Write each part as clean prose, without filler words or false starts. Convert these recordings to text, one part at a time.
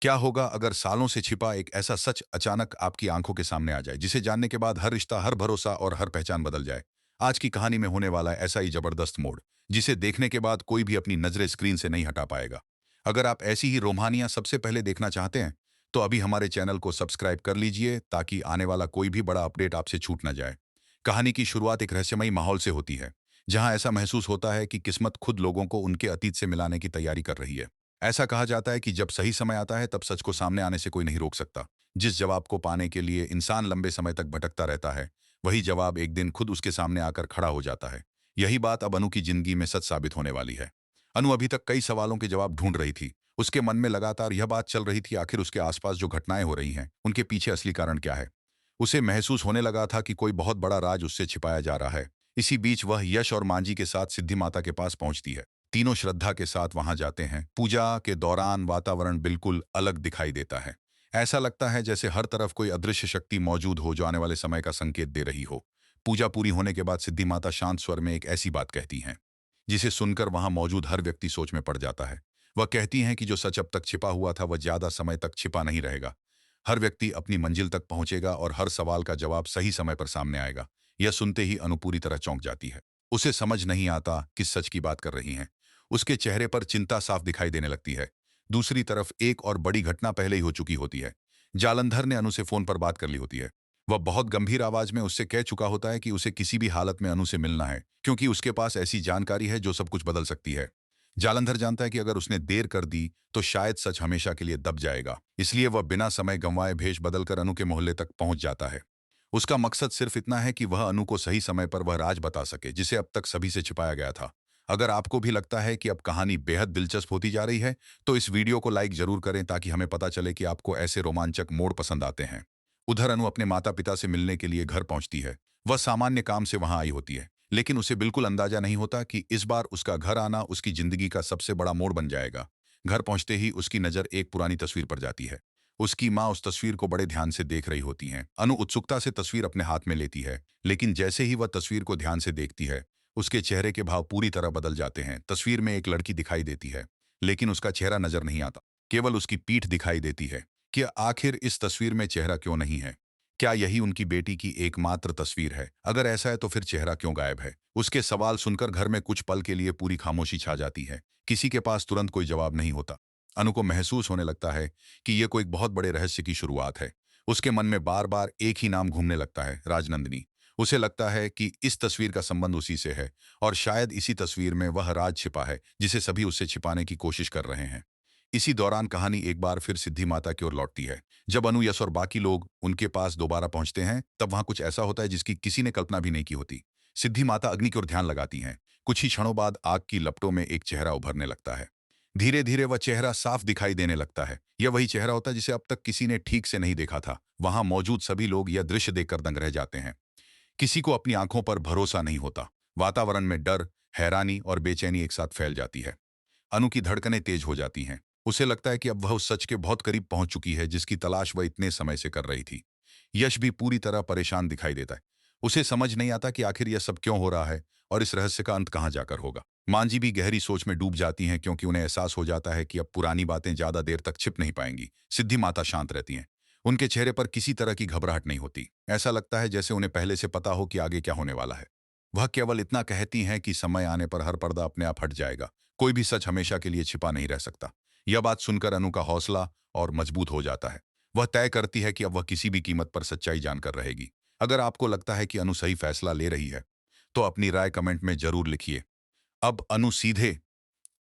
क्या होगा अगर सालों से छिपा एक ऐसा सच अचानक आपकी आंखों के सामने आ जाए, जिसे जानने के बाद हर रिश्ता, हर भरोसा और हर पहचान बदल जाए? आज की कहानी में होने वाला है ऐसा ही जबरदस्त मोड़, जिसे देखने के बाद कोई भी अपनी नजरें स्क्रीन से नहीं हटा पाएगा। अगर आप ऐसी ही रोमानियां सबसे पहले देखना चाहते हैं, तो अभी हमारे चैनल को सब्सक्राइब कर लीजिए, ताकि आने वाला कोई भी बड़ा अपडेट आपसे छूट न जाए। कहानी की शुरुआत एक रहस्यमयी माहौल से होती है, जहां ऐसा महसूस होता है कि किस्मत खुद लोगों को उनके अतीत से मिलाने की तैयारी कर रही है। ऐसा कहा जाता है कि जब सही समय आता है, तब सच को सामने आने से कोई नहीं रोक सकता। जिस जवाब को पाने के लिए इंसान लंबे समय तक भटकता रहता है, वही जवाब एक दिन खुद उसके सामने आकर खड़ा हो जाता है। यही बात अब अनु की जिंदगी में सच साबित होने वाली है। अनु अभी तक कई सवालों के जवाब ढूंढ रही थी। उसके मन में लगातार यह बात चल रही थी, आखिर उसके आसपास जो घटनाएं हो रही हैं, उनके पीछे असली कारण क्या है। उसे महसूस होने लगा था कि कोई बहुत बड़ा राज उससे छिपाया जा रहा है। इसी बीच वह यश और मांझी के साथ सिद्धि माता के पास पहुंचती है। तीनों श्रद्धा के साथ वहां जाते हैं। पूजा के दौरान वातावरण बिल्कुल अलग दिखाई देता है। ऐसा लगता है जैसे हर तरफ कोई अदृश्य शक्ति मौजूद हो, जो आने वाले समय का संकेत दे रही हो। पूजा पूरी होने के बाद सिद्धि माता शांत स्वर में एक ऐसी बात कहती हैं, जिसे सुनकर वहां मौजूद हर व्यक्ति सोच में पड़ जाता है। वह कहती हैं कि जो सच अब तक छिपा हुआ था, वह ज्यादा समय तक छिपा नहीं रहेगा। हर व्यक्ति अपनी मंजिल तक पहुंचेगा और हर सवाल का जवाब सही समय पर सामने आएगा। यह सुनते ही अनु पूरी तरह चौंक जाती है। उसे समझ नहीं आता किस सच की बात कर रही हैं। उसके चेहरे पर चिंता साफ दिखाई देने लगती है। दूसरी तरफ एक और बड़ी घटना पहले ही हो चुकी होती है। जालंधर ने अनु से फोन पर बात कर ली होती है। वह बहुत गंभीर आवाज में उससे कह चुका होता है कि उसे किसी भी हालत में अनु से मिलना है, क्योंकि उसके पास ऐसी जानकारी है जो सब कुछ बदल सकती है। जालंधर जानता है कि अगर उसने देर कर दी, तो शायद सच हमेशा के लिए दब जाएगा। इसलिए वह बिना समय गंवाए भेष बदलकर अनु के मोहल्ले तक पहुंच जाता है। उसका मकसद सिर्फ इतना है कि वह अनु को सही समय पर वह राज बता सके, जिसे अब तक सभी से छिपाया गया था। अगर आपको भी लगता है कि अब कहानी बेहद दिलचस्प होती जा रही है, तो इस वीडियो को लाइक जरूर करें, ताकि हमें पता चले कि आपको ऐसे रोमांचक मोड़ पसंद आते हैं। उधर अनु अपने माता पिता से मिलने के लिए घर पहुंचती है। वह सामान्य काम से वहां आई होती है, लेकिन उसे बिल्कुल अंदाजा नहीं होता कि इस बार उसका घर आना उसकी जिंदगी का सबसे बड़ा मोड़ बन जाएगा। घर पहुंचते ही उसकी नजर एक पुरानी तस्वीर पर जाती है। उसकी माँ उस तस्वीर को बड़े ध्यान से देख रही होती हैं। अनु उत्सुकता से तस्वीर अपने हाथ में लेती है, लेकिन जैसे ही वह तस्वीर को ध्यान से देखती है, उसके चेहरे के भाव पूरी तरह बदल जाते हैं। तस्वीर में एक लड़की दिखाई देती है, लेकिन उसका चेहरा नजर नहीं आता। केवल उसकी पीठ दिखाई देती है। कि आखिर इस तस्वीर में चेहरा क्यों नहीं है? क्या यही उनकी बेटी की एकमात्र तस्वीर है? अगर ऐसा है, तो फिर चेहरा क्यों गायब है? उसके सवाल सुनकर घर में कुछ पल के लिए पूरी खामोशी छा जाती है। किसी के पास तुरंत कोई जवाब नहीं होता। अनु को महसूस होने लगता है कि यह कोई बहुत बड़े रहस्य की शुरुआत है। उसके मन में बार बार एक ही नाम घूमने लगता है, राजनंदिनी। उसे लगता है कि इस तस्वीर का संबंध उसी से है, और शायद इसी तस्वीर में वह राज छिपा है, जिसे सभी उससे छिपाने की कोशिश कर रहे हैं। इसी दौरान कहानी एक बार फिर सिद्धि माता की ओर लौटती है। जब अनु, यश और बाकी लोग उनके पास दोबारा पहुंचते हैं, तब वहां कुछ ऐसा होता है जिसकी किसी ने कल्पना भी नहीं की होती। सिद्धि माता अग्नि की ओर ध्यान लगाती हैं। कुछ ही क्षणों बाद आग की लपटों में एक चेहरा उभरने लगता है। धीरे धीरे वह चेहरा साफ दिखाई देने लगता है। यह वही चेहरा होता है जिसे अब तक किसी ने ठीक से नहीं देखा था। वहां मौजूद सभी लोग यह दृश्य देखकर दंग रह जाते हैं। किसी को अपनी आंखों पर भरोसा नहीं होता। वातावरण में डर, हैरानी और बेचैनी एक साथ फैल जाती है। अनु की धड़कनें तेज हो जाती हैं। उसे लगता है कि अब वह उस सच के बहुत करीब पहुंच चुकी है, जिसकी तलाश वह इतने समय से कर रही थी। यश भी पूरी तरह परेशान दिखाई देता है। उसे समझ नहीं आता कि आखिर यह सब क्यों हो रहा है, और इस रहस्य का अंत कहां जाकर होगा। मांझी भी गहरी सोच में डूब जाती हैं, क्योंकि उन्हें एहसास हो जाता है कि अब पुरानी बातें ज्यादा देर तक छिप नहीं पाएंगी। सिद्धि माता शांत रहती हैं। उनके चेहरे पर किसी तरह की घबराहट नहीं होती। ऐसा लगता है जैसे उन्हें पहले से पता हो कि आगे क्या होने वाला है। वह केवल इतना कहती हैं कि समय आने पर हर पर्दा अपने आप हट जाएगा। कोई भी सच हमेशा के लिए छिपा नहीं रह सकता। यह बात सुनकर अनु का हौसला और मजबूत हो जाता है। वह तय करती है कि अब वह किसी भी कीमत पर सच्चाई जानकर रहेगी। अगर आपको लगता है कि अनु सही फैसला ले रही है, तो अपनी राय कमेंट में जरूर लिखिए। अब अनु सीधे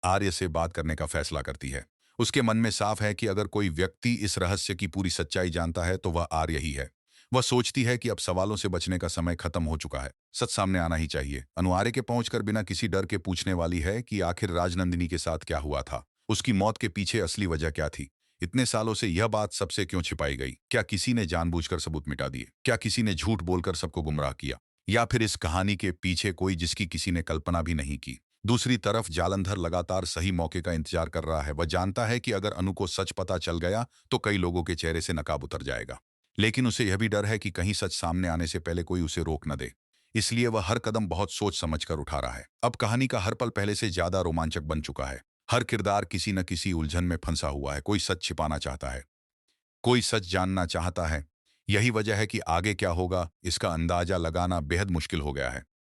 आर्य से बात करने का फैसला करती है। उसके मन में साफ है कि अगर कोई व्यक्ति इस रहस्य की पूरी सच्चाई जानता है, तो वह आर्य ही है। वह सोचती है कि अब सवालों से बचने का समय खत्म हो चुका है। सच सामने आना ही चाहिए। अनु आर्य के पहुंचकर बिना किसी डर के पूछने वाली है कि आखिर राजनंदिनी के साथ क्या हुआ था। उसकी मौत के पीछे असली वजह क्या थी। इतने सालों से यह बात सबसे क्यों छिपाई गई? क्या किसी ने जानबूझकर सबूत मिटा दिए? क्या किसी ने झूठ बोलकर सबको गुमराह किया? या फिर इस कहानी के पीछे कोई जिसकी किसी ने कल्पना भी नहीं की? दूसरी तरफ जालंधर लगातार सही मौके का इंतजार कर रहा है। वह जानता है कि अगर अनु को सच पता चल गया, तो कई लोगों के चेहरे से नकाब उतर जाएगा। लेकिन उसे यह भी डर है कि कहीं सच सामने आने से पहले कोई उसे रोक न दे। इसलिए वह हर कदम बहुत सोच समझकर उठा रहा है। अब कहानी का हर पल पहले से ज्यादा रोमांचक बन चुका है। हर किरदार किसी न किसी उलझन में फंसा हुआ है। कोई सच छिपाना चाहता है, कोई सच जानना चाहता है। यही वजह है कि आगे क्या होगा, इसका अंदाजा लगाना बेहद मुश्किल हो गया है।